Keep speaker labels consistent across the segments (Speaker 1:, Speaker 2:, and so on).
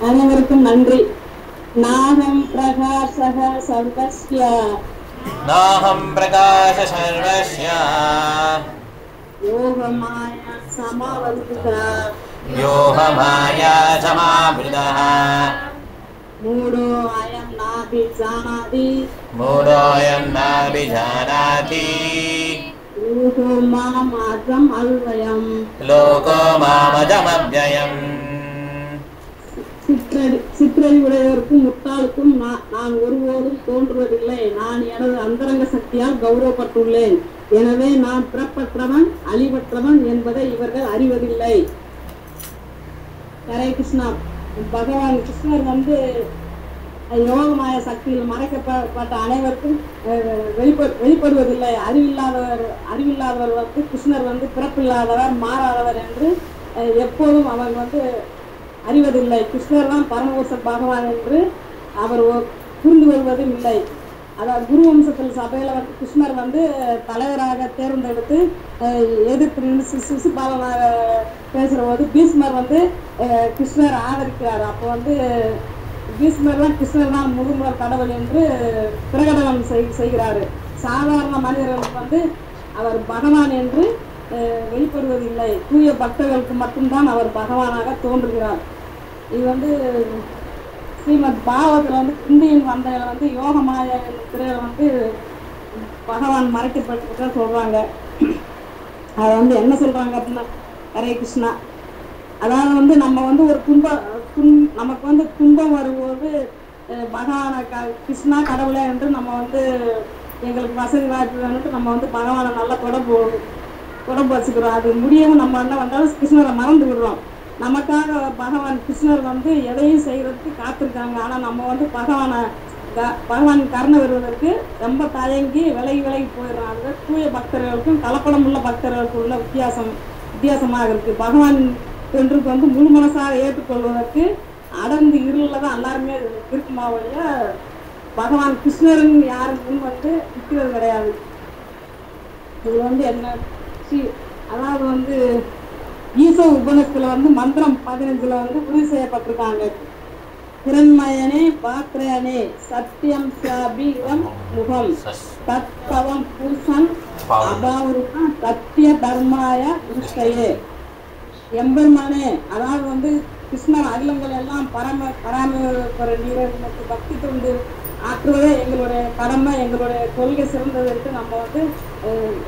Speaker 1: அனைவருக்கும் நன்றி. நாகம் பிரகாசக சர்வஸ்ய
Speaker 2: நாகம் பிரகாச சர்வஸ்ய
Speaker 1: யோகமாய சமாவர்த்திதா
Speaker 2: யோகமாயா சமாவிருதः
Speaker 1: மூடோ அயம் நாபிஜானாதி
Speaker 2: மூடோயம் நாபிஜானாதி
Speaker 1: லோகோ மாம் அஜம் அல்வயம்
Speaker 2: லோகோ மாமஜமவ்யயம்.
Speaker 1: சிற்றறிவுடையவருக்கும் முட்டாளுக்கும் நான் ஒருபோதும் தோன்றுவதில்லை. நான் எனது அந்தரங்க சக்தியால் கௌரவப்பட்டுள்ளேன். எனவே நான் பிறப்பற்றவன் அழிவற்றவன் என்பதை இவர்கள் அறிவதில்லை. ஹரே கிருஷ்ணா. பகவான் கிருஷ்ணர் வந்து யோகமாய சக்தியில் மறைக்கப்பட்ட அனைவருக்கும் வெளிப்படுவதில்லை. அறிவில்லாதவர் வந்து கிருஷ்ணர் வந்து பிறப்பில்லாதவர் மாறாதவர் என்று எப்போதும் அவர் வந்து அறிவதில்லை. கிருஷ்ணர் தான் பரமபுருஷ பகவான் என்று அவர் புரிந்து கொள்வதும் இல்லை. அதாவது குரு வம்சத்தில் சபையில வந்து கிருஷ்ணர் வந்து தலைவராக தேர்ந்தெடுத்து எதிர்த்து சிசுபாலனாக பேசுற போது பீஷ்மர் வந்து கிருஷ்ணர் ஆதரிக்கிறார். அப்போ வந்து பீஷ்மர் தான் கிருஷ்ணர் தான் முழுமுதல் கடவுள் என்று பிரகடனம் செய்கிறாரு. சாதாரண மனிதர்களுக்கு வந்து அவர் பகவான் என்று வெளிப்படுவதில்லை. தூய பக்தர்களுக்கு மட்டும்தான் அவர் பகவானாக தோன்றுகிறார். இது வந்து ஸ்ரீமத் பாகவத்தில் வந்து குந்தியின் வந்தையில வந்து யோகமாய திரையில வந்து பகவான் மறைக்கப்பட்டு சொல்றாங்க. அதை வந்து என்ன சொல்றாங்க அப்படின்னா, ஹரே கிருஷ்ணா, அதாவது வந்து நம்ம வந்து ஒரு நமக்கு வந்து துன்பம் வரும்போது பகவான கிருஷ்ணா கடவுளே என்று நம்ம வந்து எங்களுக்கு வசதி வாய்ப்பு வேணுட்டு நம்ம வந்து பகவானை நல்லா தொடர்பு வச்சுக்கிறோம். அது முடியவும் நம்ம என்ன வந்தாலும் கிருஷ்ணரை மறந்து விடுறோம். நமக்காக பகவான் கிருஷ்ணர் வந்து எதையும் செய்யறதுக்கு காத்திருக்காங்க. ஆனா நம்ம வந்து பகவான் கருணை வருவதற்கு ரொம்ப தயங்கி விலகி போயிடுறோம். அது தூய பக்தர்களுக்கும் கலப்படம் உள்ள பக்தர்களுக்கும் உள்ள வித்தியாசமாக இருக்கு. பகவான் என்றுக்கு வந்து முழு மனசாக ஏற்றுக்கொள்வதற்கு அடர்ந்து இருளில் தான் எல்லாருமே இருக்குமா வழிய பகவான் கிருஷ்ணரின் யாருக்கும் வந்து நிற்கிறது கிடையாது. இது வந்து என்ன அதாவது வந்து ஈசோ உபநிஷத்துல வந்து மந்திரம் 15 வந்து உறுதி செய்யப்பட்டிருக்காங்க. திறன்மயனே பாத்திரனே சத்தியம் சாபீரம் முகம் தத்பவம் புருஷன் அபாவுருக்கம் சத்திய தர்மாய திருஷ்டையே. எம்பெருமானே, அதாவது வந்து கிருஷ்ணர் அகிலங்கள் எல்லாம் பராமரிக்கிற நீரருக்கு பக்தி தொண்டு ஆற்றுவதே எங்களுடைய கடமை, எங்களுடைய கொள்கை சிறந்தது என்று நம்ம வந்து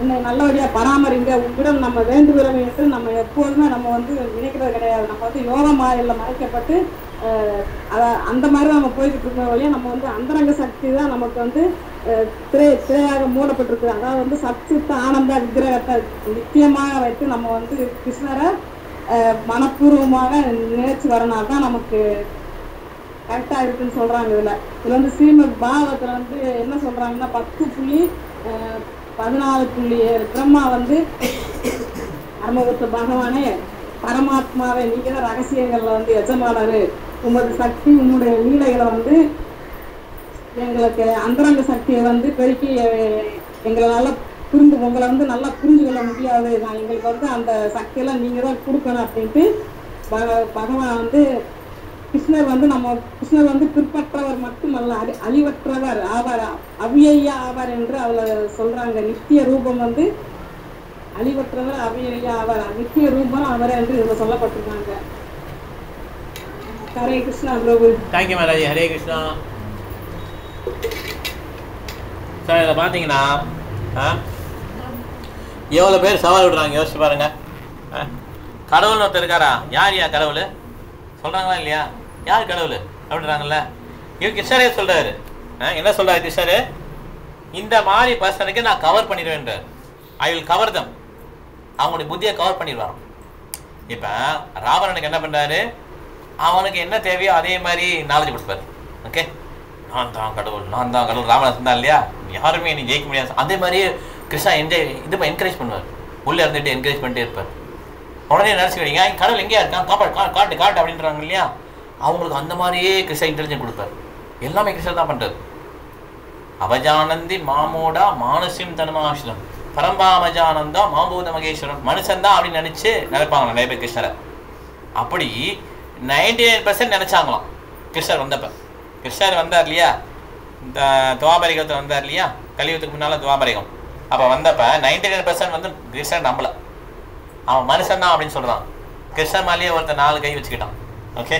Speaker 1: இன்னும் நல்லபடியாக பராமரிங்க, உங்களிடம் நம்ம வேண்டுகிறோம் என்று நம்ம எப்போதுமே நம்ம வந்து நினைக்கிறது கிடையாது. நம்ம வந்து யோக மாயில் மறைக்கப்பட்டு அந்த மாதிரி நம்ம போய்கிட்டு இருக்கிற வழியாக நம்ம வந்து அந்தரங்க சக்தி தான் நமக்கு வந்து திரையாக மூடப்பட்டிருக்கு. அதாவது வந்து சச்சித்த ஆனந்த விக்கிரகத்தை நித்தியமாக வைத்து நம்ம வந்து கிருஷ்ணரை மனப்பூர்வமாக நினைச்சு வரனால்தான் நமக்கு கரெக்டாக இருக்குன்னு சொல்கிறாங்க. இதில் வந்து ஸ்ரீமத் பாகவத்தில் வந்து என்ன சொல்கிறாங்கன்னா 10.14 பிரம்மா வந்து பரமபுத்த பகவானே பரமாத்மாவை நீங்க தான் ரகசியங்களில் வந்து எஜமானரு, உமது சக்தி உன்னுடைய லீலைகளை வந்து எங்களுக்கு அந்தரங்க சக்தியை வந்து பெருக்கி எங்களை நல்லா உங்களை வந்து நல்லா புரிஞ்சு கொள்ள முடியாது, எங்களுக்கு வந்து அந்த சக்தியெல்லாம் நீங்கள் தான் கொடுக்கணும் அப்படின்ட்டு பகவான் வந்து கிருஷ்ணர் வந்து பிற்பற்றவர் மட்டுமல்ல அழிவற்றவர் ஆவார், அவ்வியா ஆவார் என்று அதில் சொல்றாங்க. நித்திய ரூபம் வந்து அழிவற்றவர் அவ்வியா ஆவார், நித்திய ரூபம் அவர் என்று இதில் சொல்லப்பட்டிருக்காங்க. ஹரே கிருஷ்ணா பிரபு.
Speaker 2: தேங்க்யூ மகாராஜ். ஹரே கிருஷ்ணா. சார் இதை பார்த்தீங்கன்னா எவ்வளோ பேர் சவால் விடுறாங்க யோசிச்சு பாருங்க. கடவுள்னு ஒருத்தர் இருக்காரா? யார் கடவுள் சொல்கிறாங்களா இல்லையா? யார் கடவுள் அப்படின்றாங்கல்ல. இவர் கிருஷ்ணரே சொல்கிறாரு. என்ன சொல்கிறார் கிருஷ்ணர்? இந்த மாதிரி பர்சனுக்கு நான் கவர் பண்ணிடுவேன்றார். ஐ வில் கவர் தம். அவங்களுடைய புத்தியை கவர் பண்ணிடுவாராம். இப்போ ராவணனுக்கு என்ன பண்ணுறாரு? அவனுக்கு என்ன தேவையோ அதே மாதிரி நாலேஜ் கொடுப்பார். ஓகே, நான் தான் கடவுள் ராவணன் சொன்னான் இல்லையா, யாருமே நீ ஜெயிக்க முடியாது. அதே மாதிரியே கிருஷ்ணா என்கரேஜ் பண்ணுவார். உள்ளே இருந்துட்டு என்கரேஜ் பண்ணிட்டே இருப்பார். உடனே நினச்சிக்கிட்டீங்க கடவுள் எங்கேயா இருக்கான், காட்டு அப்படின்றாங்க இல்லையா, அவங்களுக்கு அந்த மாதிரியே கிருஷ்ணா இன்டெலிஜென்ட் கொடுப்பார். எல்லாமே கிருஷ்ணர் தான் பண்ணுறது. அவஜானந்தி மாமோடா மானுஷ்யம் தனுமாசிரம் பரம்பாமஜானந்தா மாம்பூத மகேஸ்வரன். மனுஷன் தான் அப்படின்னு நினச்சி நினைப்பாங்க நிறைய பேர் கிருஷ்ணரை. அப்படி 99% நினைச்சாங்களாம் கிருஷ்ணர் வந்தப்ப. கிருஷ்ணர் வந்தார் இல்லையா, இந்த துவாபரிகத்தில் வந்தார் இல்லையா, கலியுகத்துக்கு முன்னால் துவாபரிகம். அப்போ வந்தப்ப 99% வந்து கிருஷ்ணர் நம்பலை. அவன் மனுஷன் தான் அப்படின்னு சொல்கிறான். கிருஷ்ணர் மேலேயே ஒருத்தர் 4 கை வச்சுக்கிட்டான். ஓகே,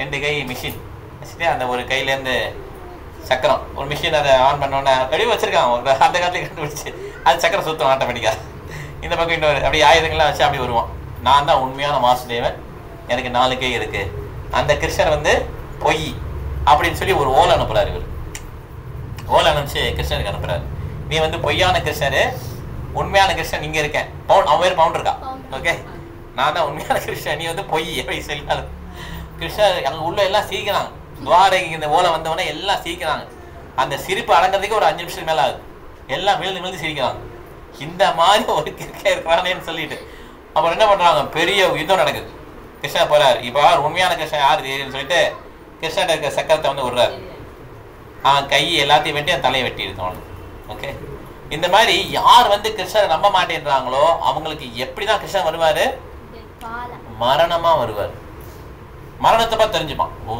Speaker 2: 2 கை மிஷின் வச்சுட்டு அந்த ஒரு கையிலேருந்து சக்கரம், ஒரு மிஷின் அதை ஆன் பண்ணோன்னே கழிவு வச்சுருக்கான். அந்த காலத்துலேயே கண்டுபிடிச்சி அது சக்கரம் சுத்தம் ஆட்டோமேட்டிக்காக. இந்த பக்கம் இன்னொரு அப்படி ஆயுதங்கள்லாம் வச்சு அப்படி வருவான். நான் தான் உண்மையான வாசுதேவன், எனக்கு 4 கை இருக்குது. அந்த கிருஷ்ணர் வந்து பொய் அப்படின்னு சொல்லி ஒரு ஓலை அனுப்புகிறார். இவர் ஓலை அனுப்பிச்சு கிருஷ்ணருக்கு அனுப்புகிறார். நீ வந்து பொய்யான கிருஷ்ணரு, உண்மையான கிருஷ்ணன் இங்கே இருக்கேன். அவன் பேர் பவுண்ட் இருக்கா. ஓகே, நான் தான் உண்மையான கிருஷ்ணன், நீ வந்து பொய் எப்படி சொல்லாலும். கிருஷ்ணர் அங்கே உள்ள எல்லாம் சிரிக்கிறாங்க. துவாரகைக்கு இந்த ஓலை வந்தவொடனே எல்லாம் சிரிக்கிறாங்க. அந்த சிரிப்பு அடங்கிறதுக்கு ஒரு 5 நிமிஷம் மேலே ஆகுது. எல்லாம் விழுந்து சிரிக்கிறாங்க. இந்த மாதிரி ஒரு கிருஷ்ணன் இருக்கிறானேன்னு சொல்லிட்டு அப்புறம் என்ன பண்ணுறாங்க, பெரிய யுத்தம் நடக்குது. கிருஷ்ணர் போகிறார். இப்போ உண்மையான கிருஷ்ணன் யார் தெரியுதுன்னு சொல்லிட்டு கிருஷ்ணன் இருக்க சக்கரத்தை வந்து விடுறாரு. அவன் கை எல்லாத்தையும் வெட்டி அந்த தலையை வெட்டி இருக்கான். ஓகே, இந்த மாதிரி யார் வந்து கிருஷ்ணரை நம்ப மாட்டேன்றாங்களோ அவங்களுக்கு எப்படி தான் கிருஷ்ணன் வருவார், மரணமாக வருவார். மரணத்தை பார்த்து தெரிஞ்சுப்பான், ஓ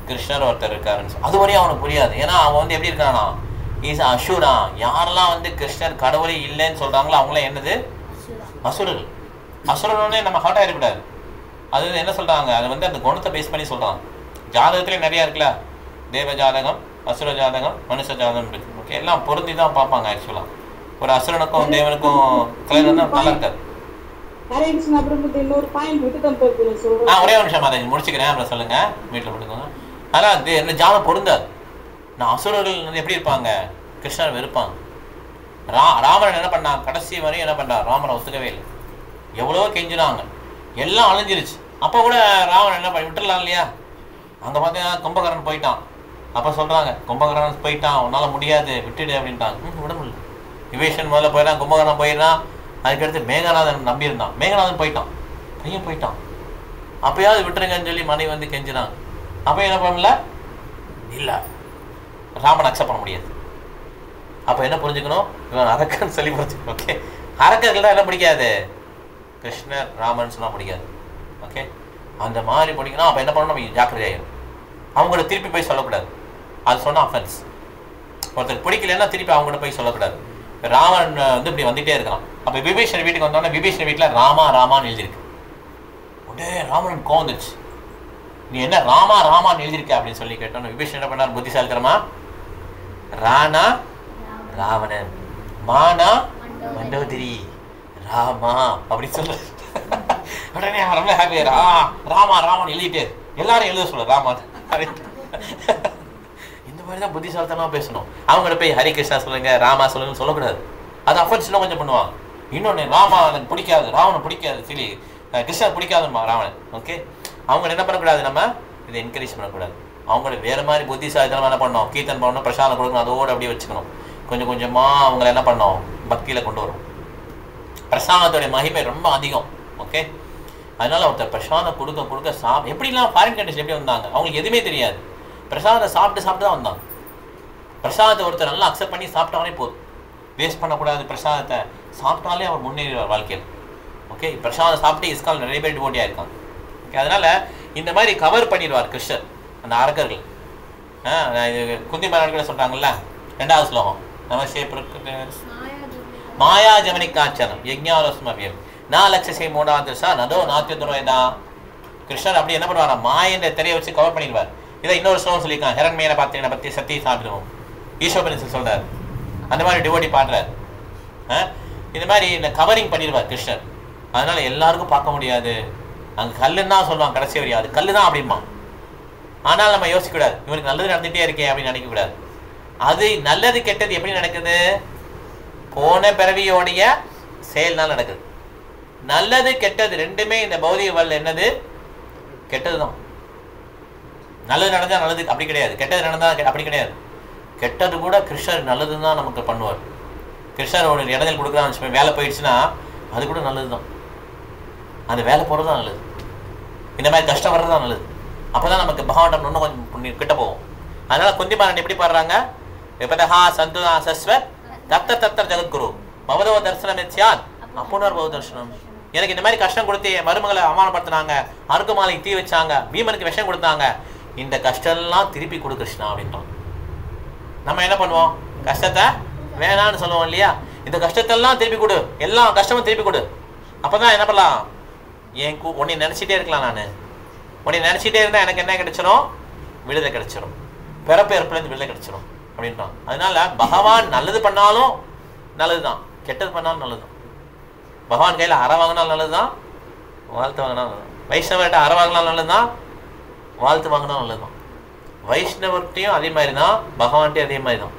Speaker 2: கிருஷ்ணர் ஒருத்தர் இருக்காருன்னு. அது வரையும் அவனுக்கு புரியாது. ஏன்னா அவன் வந்து எப்படி இருக்கானா, இஸ் அசுரா. யாரெல்லாம் வந்து கிருஷ்ணர் கடவுளே இல்லைன்னு சொல்கிறாங்களோ அவங்களாம் என்னது, அசுரர்கள். அசுரனே நம்ம ஹார்ட் ஆகிடக்கூடாது. அது என்ன சொல்கிறாங்க, அது வந்து அந்த குணத்தை பேஸ் பண்ணி சொல்கிறாங்க. ஜாதகத்துலேயும் நிறையா இருக்குல்ல, தேவ ஜாதகம், அசுர ஜாதகம், மனுஷ ஜாதகம் இருக்குது. ஓகே, எல்லாம் பொருந்தி தான் பார்ப்பாங்க. ஆக்சுவலாக ஒரு அசுரனுக்கும் தேவனுக்கும் கல்யாணம் தான் நல்லா இருக்காது. ஒரே ஒரு நிமிஷம் அதை முடிச்சுக்கிறேன், அப்புறம் சொல்லுங்கள், வீட்டில் போட்டுக்கோங்க. அதனால் என்ன ஜாதகம் பொருந்தாது. நான் அசுரர்கள் வந்து எப்படி இருப்பாங்க, கிருஷ்ணர் வெறுப்பாங்க. ராமன் என்ன பண்ணான், கடைசி வரையும் என்ன பண்ணார், ராமனை ஒத்துக்கவே இல்லை. எவ்வளவோ கெஞ்சினாங்க, எல்லாம் அழிஞ்சிருச்சு. அப்போ கூட ராவணன் என்ன பண்ணி விட்டுடலாம் இல்லையா. அங்கே பார்த்தீங்கன்னா கும்பகரன் போயிட்டான். அப்போ சொல்கிறாங்க, கும்பகரன் போயிட்டான், உன்னால் முடியாது, விட்டுடு அப்படின்ட்டாங்க. விட முடியல. விபீஷன் முதல்ல போயிடான், கும்பகரன் போயிடறான். அதுக்கடுத்து மேகநாதன் நம்பியிருந்தான், மேகநாதன் போயிட்டான், பையன் போயிட்டான். அப்போயாவது விட்டுருங்கன்னு சொல்லி மனைவி வந்து கெஞ்சினாங்க. அப்போ என்ன பண்ணல, இல்லை ராமன் அக்செப்ட் பண்ண முடியாது. அப்போ என்ன புரிஞ்சுக்கணும், இவன் அரக்கன்னு சொல்லி புரிஞ்சுக்கணும். ஓகே, அரக்கர்கள்லாம் என்ன பிடிக்காது, கிருஷ்ணர் ராமன் சொன்னால் பிடிக்காது. ஓகே, அந்த மாதிரி பிடிக்கணும். அப்போ என்ன பண்ணணும், நம்ம ஜாக்கிரதையாயிரும். அவங்கள திருப்பி போய் சொல்லக்கூடாது. அது சொன்னால் அஃபென்ஸ். ஒருத்தர் பிடிக்கலன்னா திருப்பி அவங்கள்ட்ட போய் சொல்லக்கூடாது. ராமன் வந்து இப்படி வந்துகிட்டே இருக்கலாம். அப்போ விபீஷன் வீட்டுக்கு வந்தோடனே விபீஷன் வீட்டில் ராமா ராமான்னு எழுதியிருக்கு. உடனே ராமன் கோந்துச்சு, நீ என்ன ராமா ராமான்னு எழுதியிருக்க அப்படின்னு சொல்லி கேட்டோன்னு விபீஷன் என்ன பண்ணார், புத்திசாலித்தனமா ராணா ராவணன், மானா மண்டோதரி, ராமா அப்படின்னு சொல்ல. உடனே அவன் ரொம்ப ஹாப்பியா ராமா ராமன் எழுதிட்டு எல்லாரும் எழுத சொல்ல ராமான். இந்த மாதிரி தான் புத்திசாலித்தனமாக பேசணும். அவங்கள்ட்ட போய் ஹரி கிருஷ்ணா சொல்லுங்க, ராமா சொல்லுங்கன்னு சொல்லக்கூடாது. அது அஃபென்ஸ் இன்னும் கொஞ்சம் பண்ணுவாங்க. இன்னொன்று, ராமா எனக்கு பிடிக்காது, ராவணன் பிடிக்காது, சரி கிருஷ்ணர் பிடிக்காதுமா ராவணன். ஓகே, அவங்க என்ன பண்ணக்கூடாது, நம்ம இதை என்கரேஜ் பண்ணக்கூடாது. அவங்கள வேறு மாதிரி புத்திசாலித்தனமாக என்ன பண்ணணும், கீர்த்தன் பண்ணணும், பிரசாதம் கொடுக்கணும், அதோடு அப்படியே வச்சுக்கணும். கொஞ்சம் கொஞ்சமாக அவங்கள என்ன பண்ணோம், பக்தியில் கொண்டு வரும். பிரசாதத்துடைய மகிமை ரொம்ப அதிகம். ஓகே, அதனால் ஒருத்தர் பிரசாதம் கொடுக்க கொடுக்க எப்படிலாம் ஃபாரின் கண்ட்ரிஸ் எப்படி வந்தாங்க, அவங்களுக்கு எதுவுமே தெரியாது. பிரசாதத்தை சாப்பிட்டு தான் வந்தாங்க. பிரசாதத்தை ஒருத்தர் நல்லா அக்செப்ட் பண்ணி சாப்பிட்டாலே போதும், வேஸ்ட் பண்ணக்கூடாது. பிரசாதத்தை சாப்பிட்டாலே அவர் முன்னேறிவார் வாழ்க்கையில். ஓகே, பிரசாதம் சாப்பிட்டு இஸ்கால் நிறைய பேர் டிவோட்டியாக இருக்காங்க. ஓகே, அதனால் இந்த மாதிரி கவர் பண்ணிடுவார் கிருஷ்ணர் அந்த அரக்கர்கள். இது குந்தி மரங்களை சொல்கிறாங்கல்ல, 2வது ஸ்லோகம், நமஸ்தே மாயா ஜமனிக்காச்சனம் யஜ்ஞாலோஸ்மவியம் நா லட்சசை மூடாதிருஷா நதோ நாத்தியதுரோயதா. கிருஷ்ணர் அப்படி என்ன பண்ணுவாரா, மாயன்ற திரையை வச்சு கவர் பண்ணிடுவார். இதை இன்னொரு ஸ்லோகம் சொல்லியிருக்காங்க, ஹிரண்மேன பார்த்தீங்கன்னா பற்றி சத்தி சாப்பிடுவோம் ஈஸ்வரன் சொல்கிறார். அந்த மாதிரி டிவோட்டி பாடுறார். இந்த மாதிரி இந்த கவரிங் பண்ணிடுவார் கிருஷ்ணர். அதனால் எல்லாருக்கும் பார்க்க முடியாது. அங்கே கல்லுன்னு தான் சொல்லுவாங்க கடைசி வரையும், அது கல் தான் அப்படிமா. ஆனால் நம்ம யோசிக்கக்கூடாது, இவனுக்கு நல்லது நடந்துகிட்டே இருக்கே அப்படின்னு நினைக்கக்கூடாது. அது நல்லது கெட்டது எப்படி நடக்குது, போன பிறவியோடைய செயல்னால் நடக்குது. நல்லது கெட்டது ரெண்டுமே இந்த பௌதிக வாழ்ல என்னது, கெட்டது தான். நல்லது நடந்தால் நல்லது அப்படி கிடையாது, கெட்டது நடந்தால் அப்படி கிடையாது. கெட்டது கூட கிருஷ்ணர் நல்லது தான் நமக்கு பண்ணுவார். கிருஷ்ணர் ஒரு இடத்தில் கொடுக்குறான்னு வேலை போயிடுச்சுன்னா அது கூட நல்லது தான். அந்த வேலை போகிறது தான் நல்லது, இந்த மாதிரி கஷ்டம் வர்றது தான் நல்லது. அப்போ தான் நமக்கு பகவான் இன்னும் கொஞ்சம் கிட்ட போவோம். அதனால் குந்திமாரன் எப்படி பாடுறாங்க, விபதஹா சந்துனா சஸ்வத் தத்த தத்தர் ஜெகத்குரு மவதோ தர்சனம் எத்யாத் அப்புனர் பௌ தர்சனம். எனக்கு இந்த மாதிரி கஷ்டம் கொடுத்து என் மருமகளை அவமானப்படுத்தினாங்க, அருக்குமாலைக்கு தீ வச்சாங்க, பீமனுக்கு விஷம் கொடுத்தாங்க, இந்த கஷ்டம்லாம் திருப்பி கொடு கிருஷ்ணா அப்படின்றான். நம்ம என்ன பண்ணுவோம்? கஷ்டத்தை வேணான்னு சொல்லுவோம் இல்லையா? இந்த கஷ்டத்தெல்லாம் திருப்பி கொடு, எல்லா கஷ்டமும் திருப்பி கொடு. அப்பதான் என்ன பண்ணலாம்? உன்னை நினைச்சிட்டே இருக்கலாம். நான் உன்னை நினைச்சிட்டே இருந்தா எனக்கு என்ன கிடைச்சிடும்? விடுதலை கிடைச்சிடும், பிறப்பு இறப்புலேருந்து விடுதலை கிடைச்சிடும் அப்படின்றான். அதனால பகவான் நல்லது பண்ணாலும் நல்லதுதான், கெட்டது பண்ணாலும் நல்லதுதான். பகவான் கையில் அற வாங்கினாலும் நல்லதுதான், வாழ்த்து வாங்கினாலும் நல்லது. வைஷ்ணவர்கிட்ட அற வாங்கினாலும் நல்லதுதான், வாழ்த்து வாங்கினாலும் நல்லதுதான். வைஷ்ணவர்கிட்டையும் அதே மாதிரி தான், பகவான்கிட்டையும் அதே மாதிரி தான்.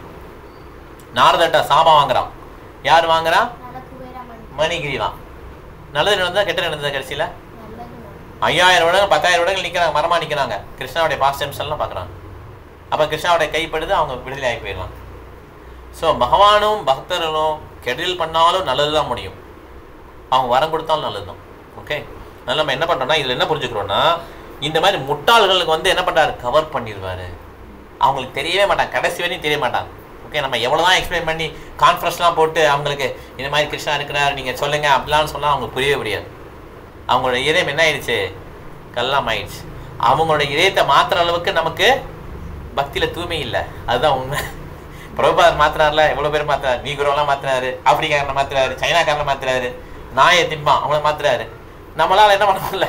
Speaker 2: நாரதட்ட சாபம் வாங்குறான். யார் வாங்குறா? மணிகிரி தான். நல்லது நடந்தா கெட்டது நடந்ததா? கடைசியில் 5000 வருடங்கள் 10,000 வருடங்கள் நிற்கிறாங்க, மரமாக நிற்கிறாங்க, கிருஷ்ணாவுடைய பாஸ்ட் டைம்ஸ் எல்லாம் பார்க்குறாங்க. அப்போ கிருஷ்ணாவுடைய கைப்படுது, அவங்க விடுதலை ஆகி போயிடலாம். ஸோ பகவானும் பக்தர்களும் கெடுதல் பண்ணாலும் நல்லது தான் முடியும், அவங்க வரம் கொடுத்தாலும் நல்லது தான். ஓகே, அதனால் நம்ம என்ன பண்ணுறோம்னா, இதில் என்ன புரிஞ்சுக்கிறோன்னா, இந்த மாதிரி முட்டாள்களுக்கு வந்து என்ன பண்ணுறாரு? கவர் பண்ணிடுவார். அவங்களுக்கு தெரியவே மாட்டாங்க, கடைசி வரையும் தெரிய மாட்டாங்க. ஓகே, நம்ம எவ்வளோ தான் எக்ஸ்பிளைன் பண்ணி கான்ஃபரன்ஸ்லாம் போட்டு அவங்களுக்கு இந்த மாதிரி கிருஷ்ணா இருக்கிறார் நீங்கள் சொல்லுங்கள் அப்படிலாம் சொன்னால் அவங்களுக்கு புரியவே முடியாது. அவங்களோட இதயம் என்ன ஆயிடுச்சு? கல்லாம் ஆயிடுச்சு. அவங்களோட இதயத்தை மாற்றுற அளவுக்கு நமக்கு பக்தியில் தூய்மை இல்லை, அதுதான் உண்மை. பிரபுபாதர் மாற்றினார்ல, எவ்வளோ பேர் மாற்றினார். நீகுரோலாம் மாற்றினாரு, ஆப்பிரிக்காரனை மாற்றுறாரு, சைனாக்காரனை மாற்றுறாரு, நாயை திம்பான் அவங்கள மாற்றுறாரு. நம்மளால் என்ன பண்ண முடியல?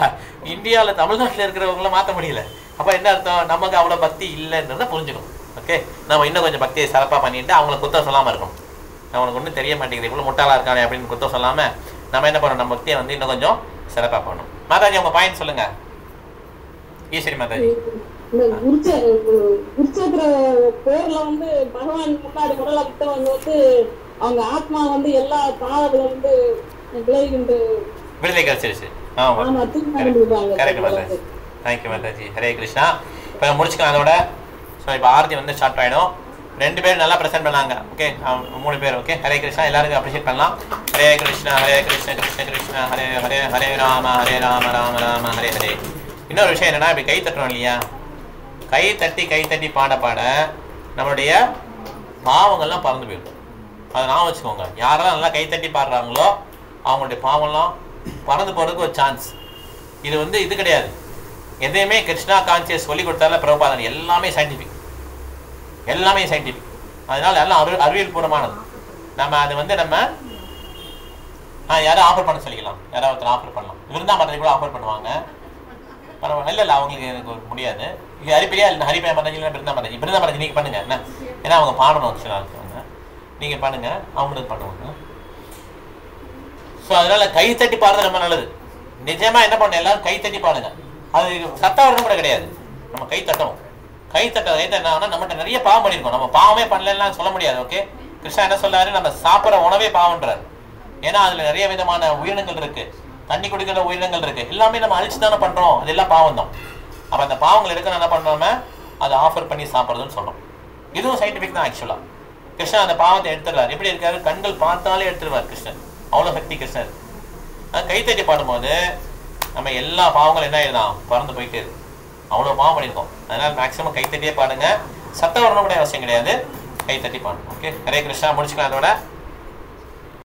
Speaker 2: இந்தியாவில் தமிழ்நாட்டில் இருக்கிறவங்கள மாற்ற முடியல. அப்போ என்ன அர்த்தம்? நமக்கு அவ்வளோ பக்தி இல்லைன்றதை புரிஞ்சுக்கணும். ஓகே, நம்ம இன்னும் கொஞ்சம் பக்தியை சிறப்பாக பண்ணிட்டு அவங்கள குத்தம் சொல்லாமல் இருக்கணும். அவனுக்கு ஒன்றும் தெரிய மாட்டேங்குது, இவ்வளோ முட்டாளாக இருக்கானே அப்படின்னு குத்தம் சொல்லாமல் நம்ம என்ன பண்ணணும்? நம்ம பக்தியை வந்து இன்னும் கொஞ்சம் சிறப்பாக பண்ணணும். மாதாஜி, உங்கள் பாயிண்ட் சொல்லுங்க. ஈஸ்வரி மாதாஜி.
Speaker 1: குருச்சேத்திர பேர்ல வந்து பகவான் முன்னாடி முதல்ல விட்டவங்க வந்து அவங்க ஆத்மா வந்து எல்லா பாவத்துல வந்து
Speaker 2: விடுதலை கிடைச்சிருச்சு. Correct Mataji, thank you Mataji. ஹரே கிருஷ்ணா. இப்போ முடிச்சுக்கலாம் அதோட. ஸோ இப்போ ஆரத்தி வந்து ஸ்டார்ட் ஆகிடும். 2 பேர் நல்லா ப்ரெசென்ட் பண்ணாங்க. ஓகே, 3 பேர். ஓகே, ஹரே கிருஷ்ணா. எல்லாருக்கும் அப்ரிஷியேட் பண்ணலாம். ஹரே கிருஷ்ணா ஹரே கிருஷ்ண கிருஷ்ண கிருஷ்ணா ஹரே ஹரே ஹரே ராம ராம ராம ஹரே ஹரே. இன்னொரு விஷயம் என்னன்னா, இப்போ கை தட்டுறோம் இல்லையா? கை தட்டி பாட பாட நம்மளுடைய பாவங்கள்லாம் பறந்து போயிடும். அதை நான் வச்சுக்கோங்க. யாரெல்லாம் நல்லா கை தட்டி பாடுறாங்களோ அவங்களுடைய பாவம்லாம் பறந்து போகிறதுக்கு ஒரு சான்ஸ். இது வந்து இது கிடையாது, எதையுமே கிருஷ்ணா கான்சியஸ் சொல்லி கொடுத்தால பிரபுபாதன் எல்லாமே சயின்டிஃபிக், எல்லாமே சயின்டிஃபிக். அதனால எல்லாம் அறிவியல் பூர்வமானது. நம்ம அது வந்து நம்ம யாரும் ஆஃபர் பண்ண சொல்லிக்கலாம், யாராவது ஒருத்தர் ஆஃபர் பண்ணலாம். விருந்தாமரத்தை கூட ஆஃபர் பண்ணுவாங்க. பரவாயில்ல, இல்லை அவங்களுக்கு எனக்கு முடியாது. இது ஹரிப்பிரியா இல்லை ஹரிப்பிரியா மரஞ்சி பிருந்தாமரஞ்சி நீங்கள் பண்ணுங்க என்ன, ஏன்னா அவங்க பாடணும் ஆக்சுவலாக இருக்காங்க. நீங்கள் பண்ணுங்க, அவங்களுக்கு பண்ணுவாங்க. ஸோ அதனால கை தட்டி பாடுறது ரொம்ப நல்லது. நிஜமா என்ன பண்ணணும்? எல்லாரும் கை தட்டி பாடுங்க. அது சத்தம் வரணும் கூட கிடையாது, நம்ம கை தட்டணும். கை தட்டினா நம்மகிட்ட நிறைய பாவம் பண்ணியிருக்கோம், நம்ம பாவமே பண்ணலன்னு சொல்ல முடியாது. ஓகே, கிருஷ்ணா என்ன சொல்றாரு? நம்ம சாப்பிட்ற உணவே பாவம்ன்றாரு. ஏன்னா அதுல நிறைய விதமான உயிரினங்கள் இருக்கு, தண்ணி குடிக்கிற உயிரினங்கள் இருக்கு, எல்லாமே நம்ம அழிச்சு தானே பண்றோம், அது எல்லாம் பாவம் தான். அப்ப அந்த பாவங்கள் எடுக்க என்ன பண்றோம்? அதை ஆஃபர் பண்ணி சாப்பிட்றதுன்னு சொல்றோம். இதுவும் சயின்டிபிக் தான் ஆக்சுவலா. கிருஷ்ணன் அந்த பாவத்தை எடுத்துடுறாரு. எப்படி இருக்காரு? கண்கள் பார்த்தாலே எடுத்துருவார் கிருஷ்ணன், அவ்வளோ சக்தி கிருஷ்ணர். கைத்தட்டி பாடும்போது நம்ம எல்லா பாவங்களும் என்ன ஆயிடுதான்? பறந்து போயிட்டே இருக்கு. அவ்வளோ பாவம் பண்ணியிருக்கோம். அதனால மேக்ஸிமம் கைத்தட்டியே பாடுங்க. சத்தம் வரணும் கூட அவசியம் கிடையாது, கைத்தட்டி பாடுங்க. ஓகே, ஹரே கிருஷ்ணா. முடிச்சுக்கலாம் அதோட.